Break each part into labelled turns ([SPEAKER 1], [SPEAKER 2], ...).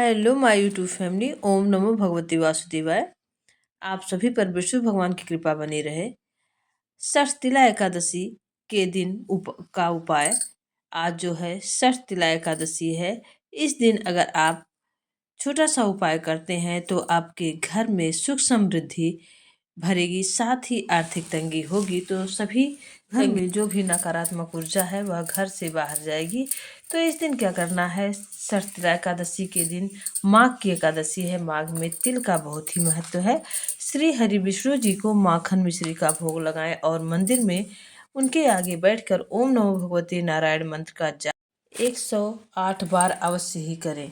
[SPEAKER 1] Hello my YouTube family. ओम नमो भगवती वासुदेवाय। आप सभी पर विष्णु भगवान की कृपा बनी रहे। षष्ठिला एकादशी के दिन का उपाय। आज जो है षष्ठिला एकादशी है। इस दिन अगर आप छोटा सा उपाय करते हैं तो आपके घर में सुख समृद्धि भरेगी, साथ ही आर्थिक तंगी होगी तो सभी घर में जो भी नकारात्मक ऊर्जा है वह घर से बाहर जाएगी। तो इस दिन क्या करना है? षष्ठिला एकादशी के दिन माघ की एकादशी है। माघ में तिल का बहुत ही महत्व है। श्री हरि विष्णु जी को माखन मिश्री का भोग लगाएं और मंदिर में उनके आगे बैठकर ओम नमो भगवते नारायण मंत्र का जाप 108 बार अवश्य ही करें।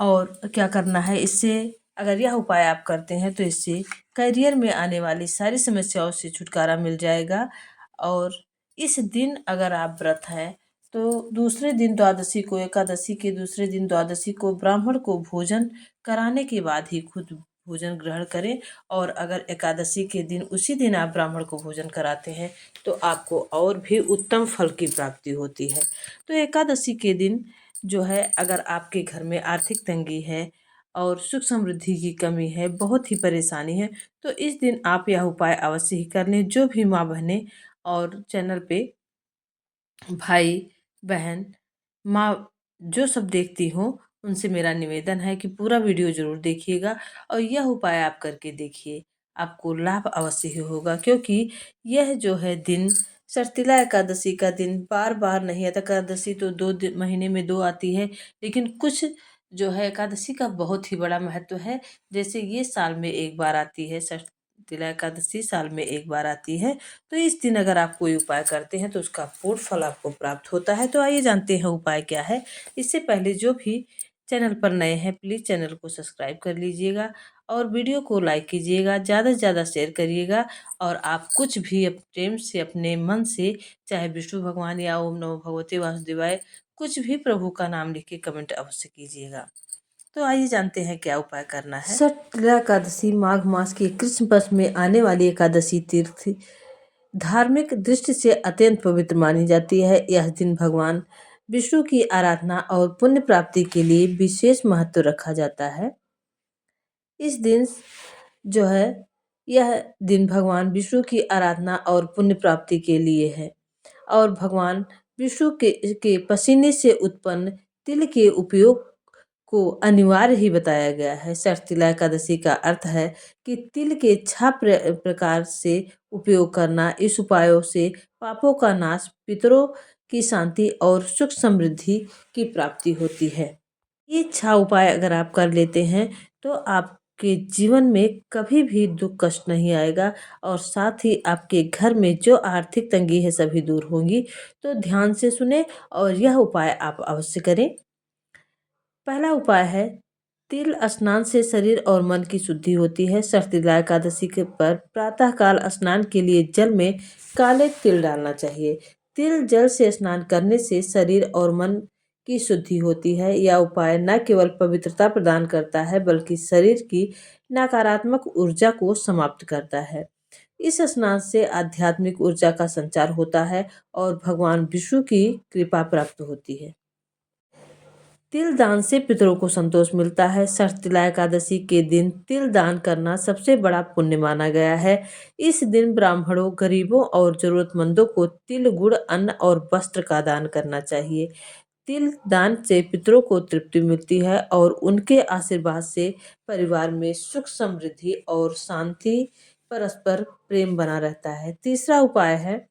[SPEAKER 1] और क्या करना है इससे? अगर यह उपाय आप करते हैं तो इससे करियर में आने वाली सारी समस्याओं से छुटकारा मिल जाएगा। और इस दिन अगर आप व्रत हैं तो दूसरे दिन द्वादशी को, एकादशी के दूसरे दिन द्वादशी को ब्राह्मण को भोजन कराने के बाद ही खुद भोजन ग्रहण करें। और अगर एकादशी के दिन उसी दिन आप ब्राह्मण को भोजन कराते हैं तो आपको और भी उत्तम फल की प्राप्ति होती है। तो एकादशी के दिन जो है, अगर आपके घर में आर्थिक तंगी है और सुख समृद्धि की कमी है, बहुत ही परेशानी है, तो इस दिन आप यह उपाय अवश्य ही कर लें। जो भी माँ बहनें और चैनल पे भाई बहन माँ जो सब देखती हो, उनसे मेरा निवेदन है कि पूरा वीडियो जरूर देखिएगा और यह उपाय आप करके देखिए। आपको लाभ अवश्य ही होगा, क्योंकि यह जो है दिन षष्ठिला एकादशी का दिन बार बार नहीं आता। एकादशी तो महीने में दो आती है, लेकिन कुछ जो है एकादशी का बहुत ही बड़ा महत्व है। जैसे ये साल में एक बार आती है, षष्ठिला एकादशी साल में एक बार आती है। तो इस दिन अगर आप कोई उपाय करते हैं तो उसका पूर्ण फल आपको प्राप्त होता है। तो आइए जानते हैं उपाय क्या है। इससे पहले जो भी चैनल पर नए हैं प्लीज़ चैनल को सब्सक्राइब कर लीजिएगा और वीडियो को लाइक कीजिएगा, ज़्यादा से ज़्यादा शेयर करिएगा। और आप कुछ भी प्रेम से अपने मन से, चाहे विष्णु भगवान या ओम नमो भगवते वासुदेवाय, कुछ भी प्रभु का नाम लिख के कमेंट अवश्य कीजिएगा। तो आइए जानते हैं क्या उपाय करना है। षष्ठिला एकादशी माघ मास की कृष्ण पक्ष में आने वाली एकादशी तीर्थ धार्मिक दृष्टि से अत्यंत पवित्र मानी जाती है। यह दिन भगवान विष्णु की आराधना और पुण्य प्राप्ति के लिए विशेष महत्व रखा जाता है। इस दिन जो है, यह दिन भगवान विष्णु की आराधना और पुण्य प्राप्ति के लिए है। और भगवान विष्णु के पसीने से उत्पन्न तिल के उपयोग को अनिवार्य ही बताया गया है। षष्ठिला एकादशी का अर्थ है कि तिल के 6 प्रकार से उपयोग करना। इस उपायों से पापों का नाश, पितरों की शांति और सुख समृद्धि की प्राप्ति होती है। ये 6 उपाय अगर आप कर लेते हैं तो आपके जीवन में कभी भी दुख कष्ट नहीं आएगा और साथ ही आपके घर में जो आर्थिक तंगी है सभी दूर होंगी। तो ध्यान से सुने और यह उपाय आप अवश्य करें। पहला उपाय है, तिल स्नान से शरीर और मन की शुद्धि होती है। षष्ठिला एकादशी के पर प्रातःकाल स्नान के लिए जल में काले तिल डालना चाहिए। तिल जल से स्नान करने से शरीर और मन की शुद्धि होती है। यह उपाय न केवल पवित्रता प्रदान करता है बल्कि शरीर की नकारात्मक ऊर्जा को समाप्त करता है। इस स्नान से आध्यात्मिक ऊर्जा का संचार होता है और भगवान विष्णु की कृपा प्राप्त होती है। तिल दान से पितरों को संतोष मिलता है। षष्ठिला एकादशी के दिन तिल दान करना सबसे बड़ा पुण्य माना गया है। इस दिन ब्राह्मणों, गरीबों और जरूरतमंदों को तिल, गुड़, अन्न और वस्त्र का दान करना चाहिए। तिल दान से पितरों को तृप्ति मिलती है और उनके आशीर्वाद से परिवार में सुख समृद्धि और शांति, परस्पर प्रेम बना रहता है। तीसरा उपाय है,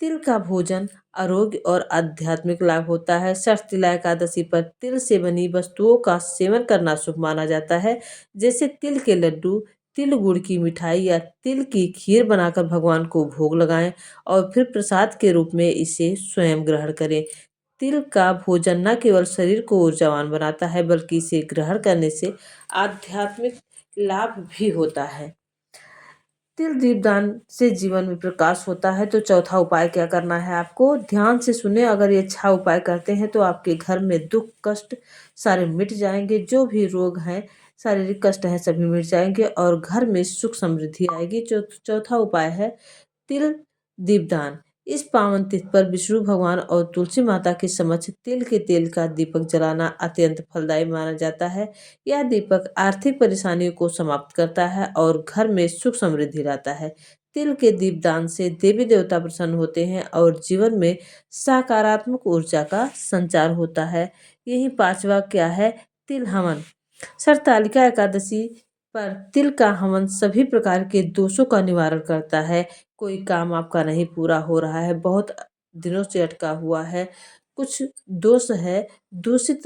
[SPEAKER 1] तिल का भोजन आरोग्य और आध्यात्मिक लाभ होता है। षष्ठिला एकादशी पर तिल से बनी वस्तुओं का सेवन करना शुभ माना जाता है। जैसे तिल के लड्डू, तिल गुड़ की मिठाई या तिल की खीर बनाकर भगवान को भोग लगाएं और फिर प्रसाद के रूप में इसे स्वयं ग्रहण करें। तिल का भोजन न केवल शरीर को ऊर्जावान बनाता है बल्कि इसे ग्रहण करने से आध्यात्मिक लाभ भी होता है। तिल दीपदान से जीवन में प्रकाश होता है। तो चौथा उपाय क्या करना है आपको? ध्यान से सुने। अगर ये 6 उपाय करते हैं तो आपके घर में दुख कष्ट सारे मिट जाएंगे। जो भी रोग हैं, शारीरिक कष्ट हैं, सभी मिट जाएंगे और घर में सुख समृद्धि आएगी। चौथा उपाय है तिल दीपदान। इस पावन तिथि पर विष्णु भगवान और तुलसी माता के समक्ष तिल के तेल का दीपक जलाना अत्यंत फलदायी माना जाता है। यह दीपक आर्थिक परेशानियों को समाप्त करता है और घर में सुख समृद्धि लाता है। तिल के दीपदान से देवी देवता प्रसन्न होते हैं और जीवन में सकारात्मक ऊर्जा का संचार होता है। यही पांचवा क्या है? तिल हवन। हरतालिका एकादशी पर तिल का हवन सभी प्रकार के दोषों का निवारण करता है। कोई काम आपका नहीं पूरा हो रहा है, बहुत दिनों से अटका हुआ है, कुछ दोष है, दूषित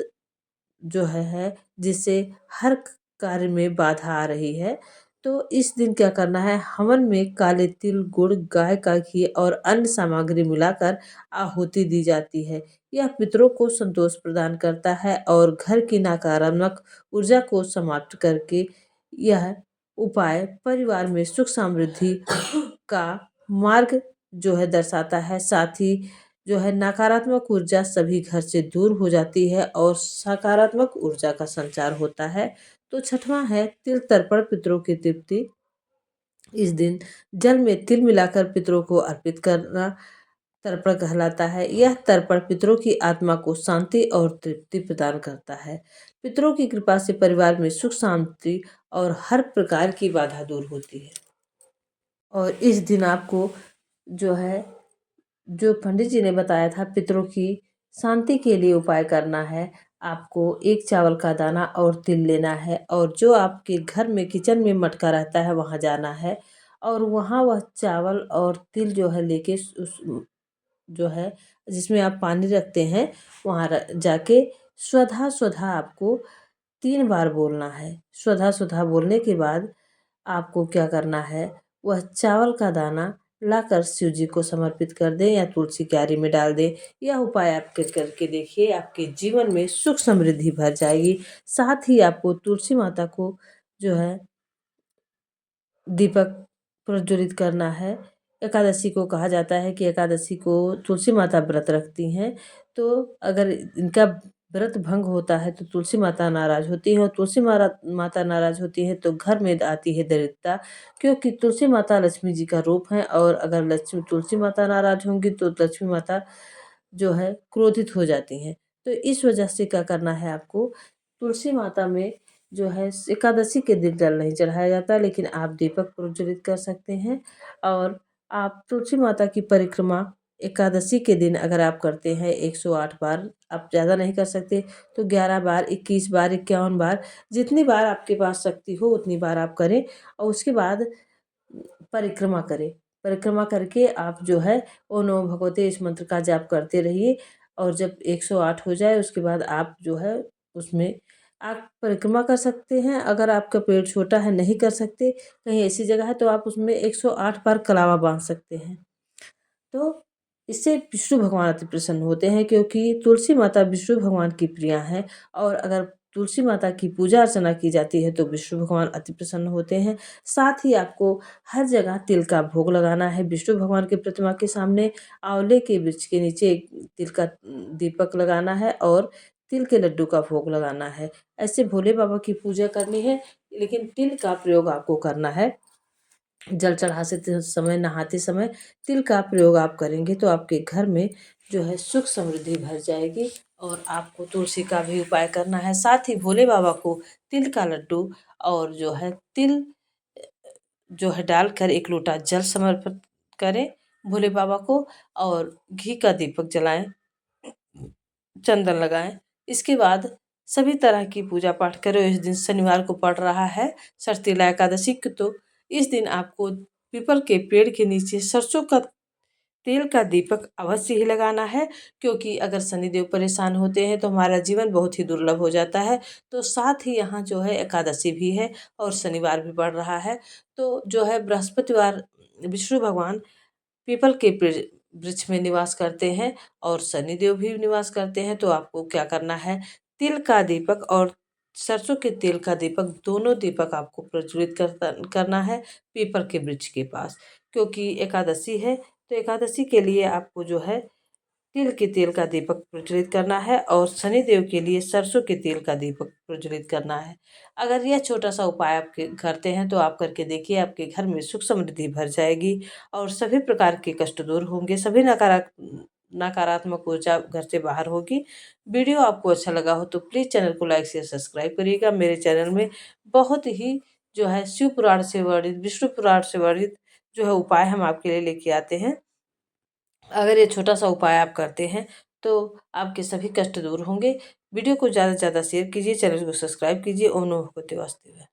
[SPEAKER 1] जो है जिससे हर कार्य में बाधा आ रही है, तो इस दिन क्या करना है? हवन में काले तिल, गुड़, गाय का घी और अन्य सामग्री मिलाकर आहुति दी जाती है। यह पितरों को संतोष प्रदान करता है और घर की नकारात्मक ऊर्जा को समाप्त करके यह उपाय परिवार में सुख समृद्धि का मार्ग जो है दर्शाता है। साथ ही जो है नकारात्मक ऊर्जा सभी घर से दूर हो जाती है और सकारात्मक ऊर्जा का संचार होता है। तो छठवां है तिल तर्पण, पितरों की तृप्ति। इस दिन जल में तिल मिलाकर पितरों को अर्पित करना तर्पण कहलाता है। यह तर्पण पितरों की आत्मा को शांति और तृप्ति प्रदान करता है। पितरों की कृपा से परिवार में सुख शांति और हर प्रकार की बाधा दूर होती है। और इस दिन आपको जो है, जो पंडित जी ने बताया था पितरों की शांति के लिए उपाय करना है। आपको एक चावल का दाना और तिल लेना है और जो आपके घर में किचन में मटका रहता है वहाँ जाना है और वहाँ वह चावल और तिल जो है लेके उस जो है जिसमें आप पानी रखते हैं वहाँ जाके स्वधा स्वधा आपको 3 बार बोलना है। स्वधा स्वधा बोलने के बाद आपको क्या करना है? वह चावल का दाना लाकर शिव जी को समर्पित कर दें या तुलसी क्यारी में डाल दें। यह उपाय आप करके देखिए, आपके जीवन में सुख समृद्धि भर जाएगी। साथ ही आपको तुलसी माता को जो है दीपक प्रज्वलित करना है। एकादशी को कहा जाता है कि एकादशी को तुलसी माता व्रत रखती हैं, तो अगर इनका व्रत भंग होता है तो तुलसी माता नाराज होती है और तुलसी माता नाराज होती है तो घर में आती है दरिद्रता, क्योंकि तुलसी माता लक्ष्मी जी का रूप है और अगर लक्ष्मी तुलसी माता नाराज होंगी तो लक्ष्मी माता जो है क्रोधित हो जाती हैं। तो इस वजह से क्या करना है आपको? तुलसी माता में जो है एकादशी के दिन जल नहीं चढ़ाया जाता, लेकिन आप दीपक प्रज्वलित कर सकते हैं। और आप तुलसी माता की परिक्रमा एकादशी के दिन अगर आप करते हैं 108 बार, आप ज़्यादा नहीं कर सकते तो 11 बार, 21 बार, 51 बार, जितनी बार आपके पास शक्ति हो उतनी बार आप करें और उसके बाद परिक्रमा करें। परिक्रमा करके आप जो है ओम नमो भगवते इस मंत्र का जाप करते रहिए और जब 108 हो जाए उसके बाद आप जो है उसमें आप परिक्रमा कर सकते हैं। अगर आपका पेट छोटा है, नहीं कर सकते, कहीं ऐसी जगह है तो आप उसमें 108 बार कलावा बांध सकते हैं। तो इससे विष्णु भगवान अति प्रसन्न होते हैं, क्योंकि तुलसी माता विष्णु भगवान की प्रिया हैं और अगर तुलसी माता की पूजा अर्चना की जाती है तो विष्णु भगवान अति प्रसन्न होते हैं। साथ ही आपको हर जगह तिल का भोग लगाना है। विष्णु भगवान की प्रतिमा के सामने आंवले के वृक्ष के नीचे एक तिल का दीपक लगाना है और तिल के लड्डू का भोग लगाना है। ऐसे भोले बाबा की पूजा करनी है, लेकिन तिल का प्रयोग आपको करना है। जल चढ़ाते समय, नहाते समय तिल का प्रयोग आप करेंगे तो आपके घर में जो है सुख समृद्धि भर जाएगी। और आपको तुलसी का भी उपाय करना है। साथ ही भोले बाबा को तिल का लड्डू और जो है तिल जो है डालकर 1 लोटा जल समर्पित करें भोले बाबा को और घी का दीपक जलाएं, चंदन लगाएं। इसके बाद सभी तरह की पूजा पाठ करें। इस दिन शनिवार को पड़ रहा है सरतीला एकादशी को, तो इस दिन आपको पीपल के पेड़ के नीचे सरसों का तेल का दीपक अवश्य ही लगाना है, क्योंकि अगर शनिदेव परेशान होते हैं तो हमारा जीवन बहुत ही दुर्लभ हो जाता है। तो साथ ही यहाँ जो है एकादशी भी है और शनिवार भी पड़ रहा है, तो जो है बृहस्पतिवार विष्णु भगवान पीपल के पेड़ वृक्ष में निवास करते हैं और शनिदेव भी निवास करते हैं। तो आपको क्या करना है? तिल का दीपक और सरसों के तेल का दीपक, दोनों दीपक आपको प्रज्वलित करना है पीपल के वृक्ष के पास, क्योंकि एकादशी है। तो एकादशी के लिए आपको जो है तिल के तेल का दीपक प्रज्वलित करना है और शनिदेव के लिए सरसों के तेल का दीपक प्रज्वलित करना है। अगर यह छोटा सा उपाय आप करते हैं तो आप करके देखिए, आपके घर में सुख समृद्धि भर जाएगी और सभी प्रकार के कष्ट दूर होंगे, सभी नकारात्मक ऊर्जा घर से बाहर होगी। वीडियो आपको अच्छा लगा हो तो प्लीज़ चैनल को लाइक शेयर सब्सक्राइब करिएगा। मेरे चैनल में बहुत ही जो है शिव पुराण से वर्णित, विष्णु पुराण से वर्णित जो है उपाय हम आपके लिए लेके आते हैं। अगर ये छोटा सा उपाय आप करते हैं तो आपके सभी कष्ट दूर होंगे। वीडियो को ज़्यादा से ज़्यादा शेयर कीजिए, चैनल को सब्सक्राइब कीजिए। ओम नमः भगवते वासुदेवाय।